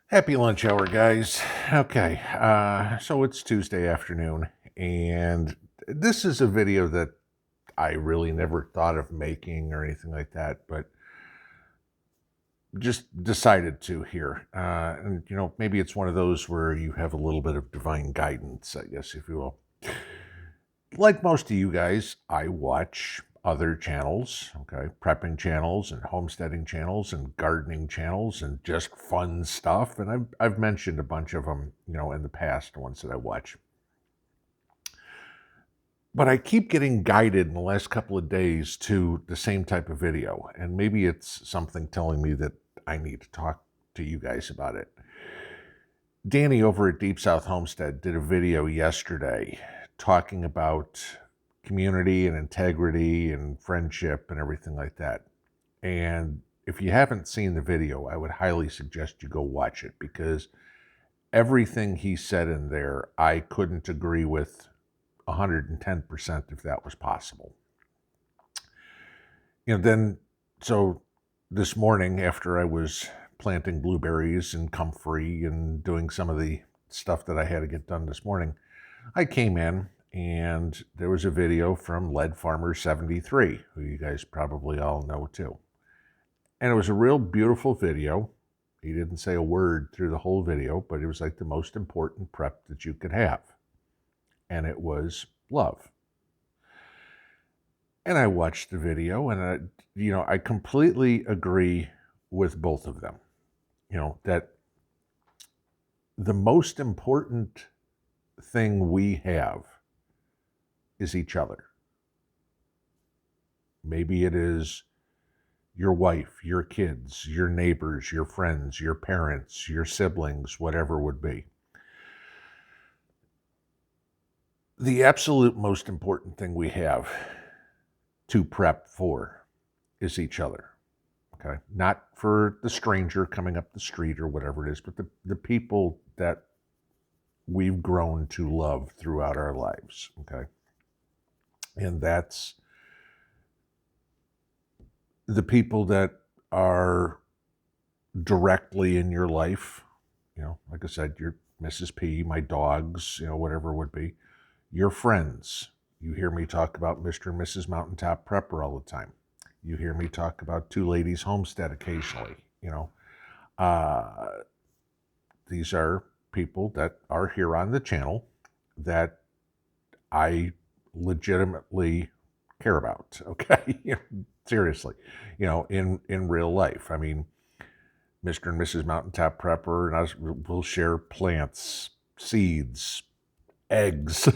Happy lunch hour, guys. Okay, so it's Tuesday afternoon, and this is a video that I really never thought of making or anything like that, but just decided to here. And, maybe it's one of those where you have a little bit of divine guidance, I guess, if you will. Like most of you guys, I watch other channels, okay, prepping channels and homesteading channels and gardening channels and just fun stuff. And I've mentioned a bunch of them, in the past, ones that I watch. But I keep getting guided in the last couple of days to the same type of video. And maybe it's something telling me that I need to talk to you guys about it. Danny over at Deep South Homestead did a video yesterday talking about community and integrity and friendship and everything like that. And if you haven't seen the video, I would highly suggest you go watch it, because everything he said in there, I couldn't agree with 110% if that was possible. So this morning, after I was planting blueberries and comfrey and doing some of the stuff that I had to get done this morning, I came in and there was a video from Lead Farmer 73, who you guys probably all know too. And it was a real beautiful video. He didn't say a word through the whole video, but it was like the most important prep that you could have. And it was love. And I watched the video, and I completely agree with both of them. That the most important thing we have is each other. Maybe it is your wife, your kids, your neighbors, your friends, your parents, your siblings, whatever it would be. The absolute most important thing we have to prep for is each other. Okay? Not for the stranger coming up the street or whatever it is, but the people that we've grown to love throughout our lives. Okay? And that's the people that are directly in your life. Like I said, your Mrs. P, my dogs, whatever it would be. Your friends. You hear me talk about Mr. and Mrs. Mountaintop Prepper all the time. You hear me talk about Two Ladies Homestead occasionally. These are people that are here on the channel that I legitimately care about. Okay, seriously, in real life. I mean, Mr. and Mrs. Mountaintop Prepper and us will share plants, seeds, eggs.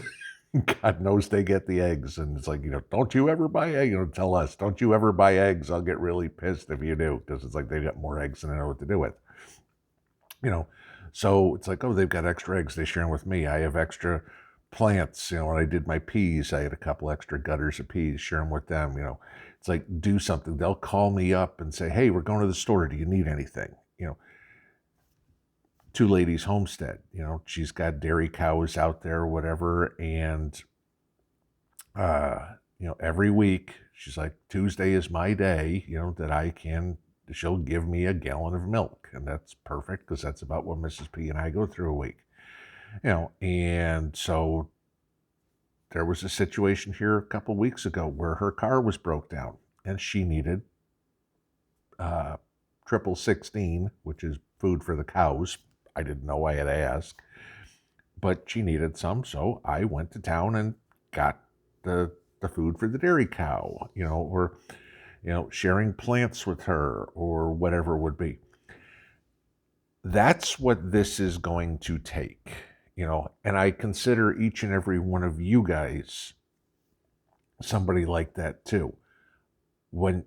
God knows they get the eggs. And it's like, don't you ever buy eggs? Tell us, don't you ever buy eggs? I'll get really pissed if you do, because it's like they got more eggs than I know what to do with. So it's like, oh, they've got extra eggs. They share them with me. I have extra plants. When I did my peas, I had a couple extra gutters of peas, share them with them. It's like, do something. They'll call me up and say, hey, we're going to the store. Do you need anything? Two Ladies Homestead, she's got dairy cows out there or whatever. And, every week she's like, Tuesday is my day, that she'll give me a gallon of milk. And that's perfect, because that's about what Mrs. P and I go through a week. And so there was a situation here a couple weeks ago where her car was broke down and she needed triple 16, which is food for the cows. I didn't know, I had to ask, but she needed some, so I went to town and got the food for the dairy cow, or sharing plants with her or whatever it would be. That's what this is going to take, and I consider each and every one of you guys somebody like that too. When,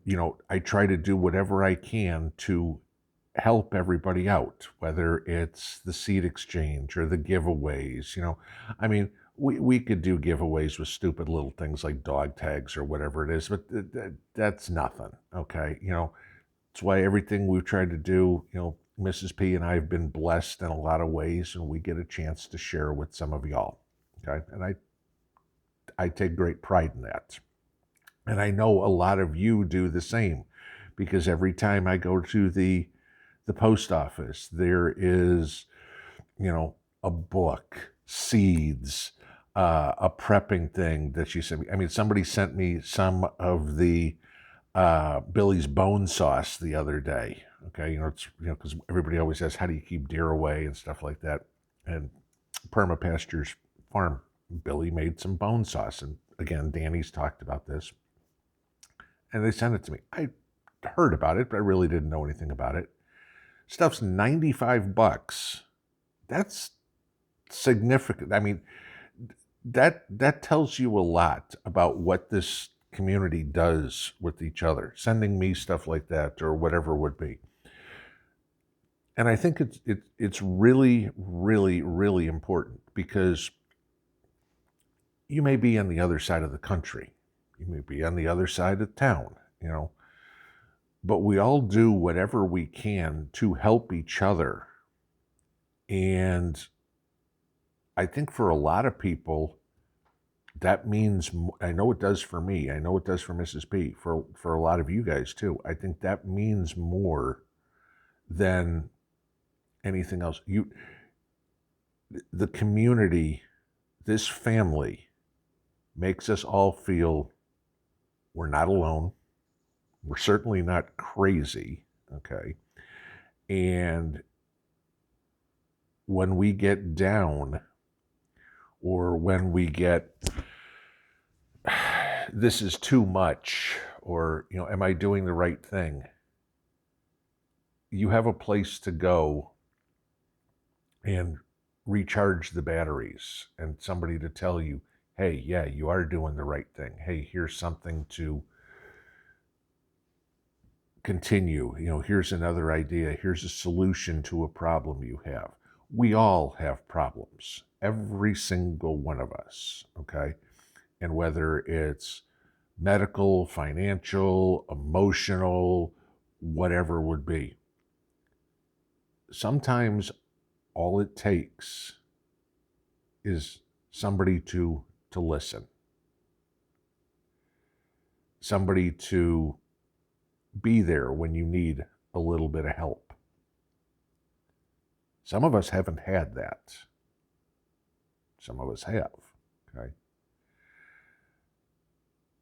I try to do whatever I can to help everybody out, whether it's the seed exchange or the giveaways. I mean, we could do giveaways with stupid little things like dog tags or whatever it is, but that's nothing. Okay. It's why everything we've tried to do, Mrs. P and I have been blessed in a lot of ways, and we get a chance to share with some of y'all. Okay. And I take great pride in that. And I know a lot of you do the same, because every time I go to the the post office. There is, a book, seeds, a prepping thing that she sent me. I mean, somebody sent me some of the Billy's bone sauce the other day. Okay, it's because everybody always says, how do you keep deer away and stuff like that. And Permapastures Farm, Billy made some bone sauce, and again, Danny's talked about this, and they sent it to me. I heard about it, but I really didn't know anything about it. Stuff's $95. That's significant. I mean, that tells you a lot about what this community does with each other, sending me stuff like that or whatever would be. And I think it's really, really, really important, because you may be on the other side of the country, you may be on the other side of town, but we all do whatever we can to help each other. And I think for a lot of people, that means, I know it does for me, I know it does for Mrs. P, for a lot of you guys too. I think that means more than anything else. The community, this family, makes us all feel we're not alone. We're certainly not crazy, okay? And when we get down, or when we get, this is too much, or, am I doing the right thing? You have a place to go and recharge the batteries, and somebody to tell you, hey, yeah, you are doing the right thing. Hey, here's something to continue. Here's another idea. Here's a solution to a problem you have. We all have problems, every single one of us, okay? And whether it's medical, financial, emotional, whatever would be, sometimes all it takes is somebody to listen, somebody to be there when you need a little bit of help. Some of us haven't had that. Some of us have, okay?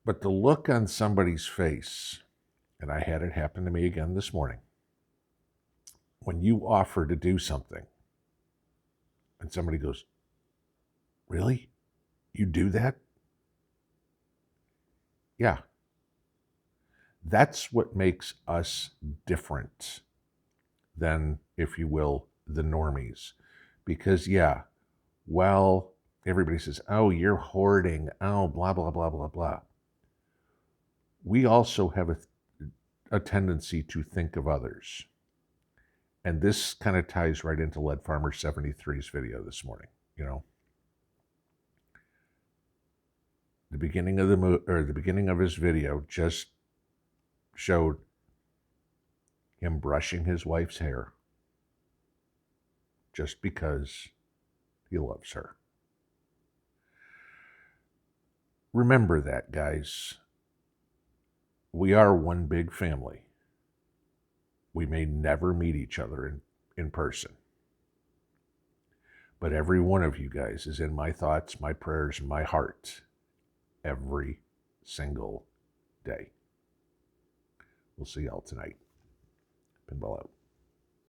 But the look on somebody's face, and I had it happen to me again this morning, when you offer to do something and somebody goes, really? You do that? Yeah. That's what makes us different than, if you will, the normies. Because, yeah, well, everybody says, oh, you're hoarding, oh, blah, blah, blah, blah, blah. We also have a tendency to think of others. And this kind of ties right into Lead Farmer 73's video this morning. The beginning of the beginning of his video just showed him brushing his wife's hair just because he loves her. Remember that, guys. We are one big family. We may never meet each other in person, but every one of you guys is in my thoughts, my prayers, and my heart every single day. We'll see y'all tonight. Pinball out.